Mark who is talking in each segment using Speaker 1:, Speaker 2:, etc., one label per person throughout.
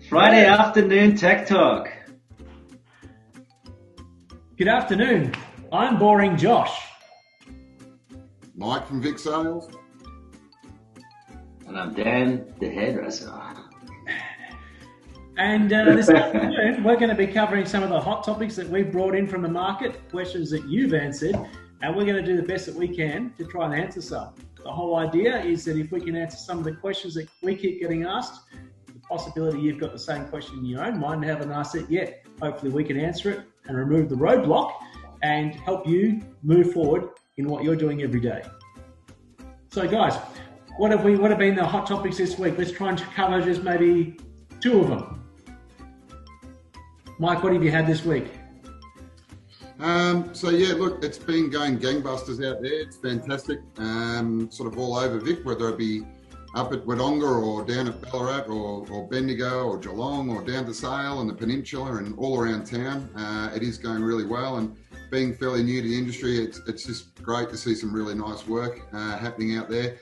Speaker 1: Friday afternoon tech talk.
Speaker 2: Good afternoon. I'm Boring Josh.
Speaker 3: Mike from Vic Sales.
Speaker 1: And I'm Dan, the hairdresser.
Speaker 2: And this afternoon, we're going to be covering some of the hot topics that we've brought in from the market, questions that you've answered, and we're going to do the best that we can to try and answer some. The whole idea is that if we can answer some of the questions that we keep getting asked, the possibility you've got the same question in your own mind and haven't asked it yet. Hopefully we can answer it and remove the roadblock and help you move forward in what you're doing every day. So guys, what have been the hot topics this week? Let's try and cover just maybe two of them. Mike, what have you had this week?
Speaker 3: Look, it's been going gangbusters out there. It's fantastic. Sort of all over Vic, whether it be up at Wodonga or down at Ballarat or Bendigo or Geelong or down to Sale and the Peninsula and all around town. It is going really well, and being fairly new to the industry, it's just great to see some really nice work happening out there.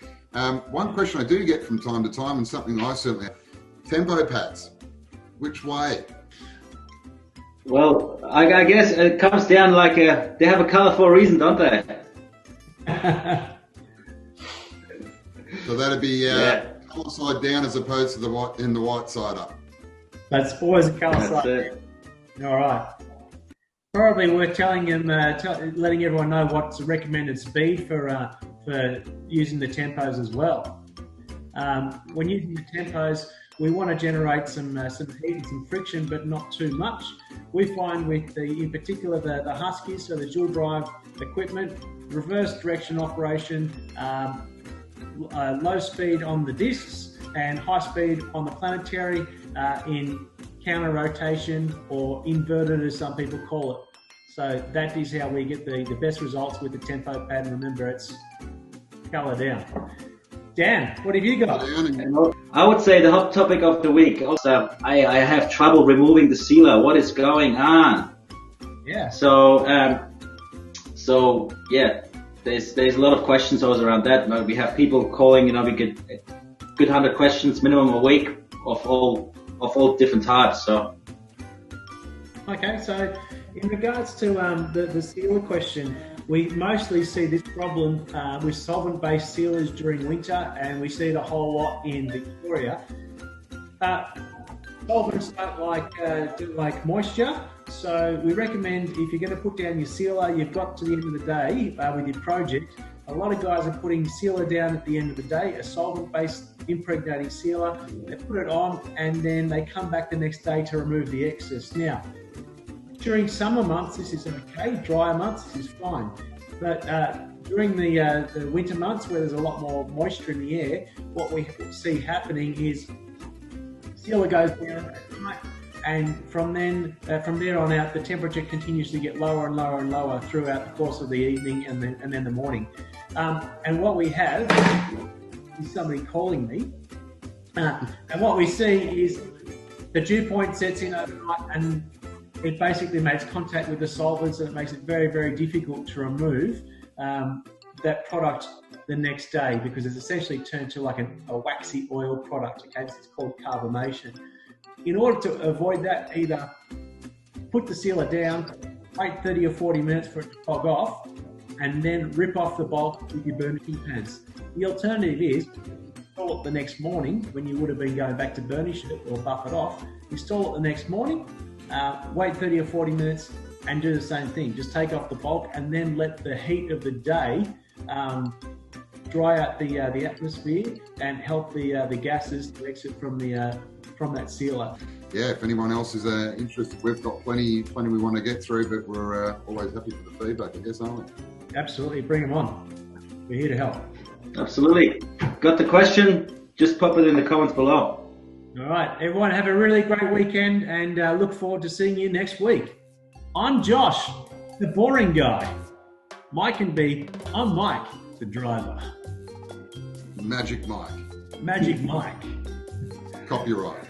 Speaker 3: One question I do get from time to time, and something I certainly have, tempo pads, which way?
Speaker 1: Well, I guess it comes down like they have a color for a reason, don't they?
Speaker 3: So that'd be colour side down as opposed to the white side up.
Speaker 2: That's always a colour side.
Speaker 1: It.
Speaker 2: All right. Probably worth telling them, letting everyone know what's the recommended speed for using the tempos as well. When using the tempos, we want to generate some heat and some friction, but not too much. We find with in particular the Huskies, so the dual drive equipment, reverse direction operation, low speed on the discs and high speed on the planetary in counter rotation or inverted as some people call it. So that is how we get the best results with the tempo pad. And remember, it's color down. Dan, what have you got?
Speaker 1: I would say the hot topic of the week. Also, I have trouble removing the sealer. What is going on?
Speaker 2: Yeah.
Speaker 1: So there's a lot of questions always around that. We have people calling. We get a good 100 questions minimum a week of all different types. So.
Speaker 2: Okay, so in regards to the sealer question, we mostly see this problem with solvent-based sealers during winter, and we see it a whole lot in Victoria. Solvents don't like moisture, so we recommend if you're going to put down your sealer, you've got to the end of the day with your project. A lot of guys are putting sealer down at the end of the day, a solvent-based impregnating sealer. They put it on, and then they come back the next day to remove the excess. Now, during summer months, this is okay. Drier months, this is fine. But during the winter months, where there's a lot more moisture in the air, what we see happening is sealer goes down at night, and from there on out, the temperature continues to get lower and lower and lower throughout the course of the evening and then the morning. And what we have is somebody calling me, and what we see is the dew point sets in overnight, and it basically makes contact with the solvents, and it makes it very, very difficult to remove that product the next day, because it's essentially turned to like a waxy oil product. Okay, so it's called carbamation. In order to avoid that, either put the sealer down, wait 30 or 40 minutes for it to fog off, and then rip off the bulk with your burnishing pads. The alternative is install it the next morning when you would have been going back to burnish it or buff it off. Install it the next morning. Wait 30 or 40 minutes and do the same thing. Just take off the bulk and then let the heat of the day dry out the atmosphere and help the gases to exit from that sealer.
Speaker 3: Yeah, if anyone else is interested, we've got plenty we want to get through, but we're always happy for the feedback, I guess, aren't we?
Speaker 2: Absolutely, bring them on. We're here to help.
Speaker 1: Absolutely. Got the question? Just pop it in the comments below.
Speaker 2: All right, everyone, have a really great weekend, and look forward to seeing you next week. I'm Josh, the boring guy. I'm Mike, the driver.
Speaker 3: Magic Mike.
Speaker 2: Magic Mike.
Speaker 3: Copyright.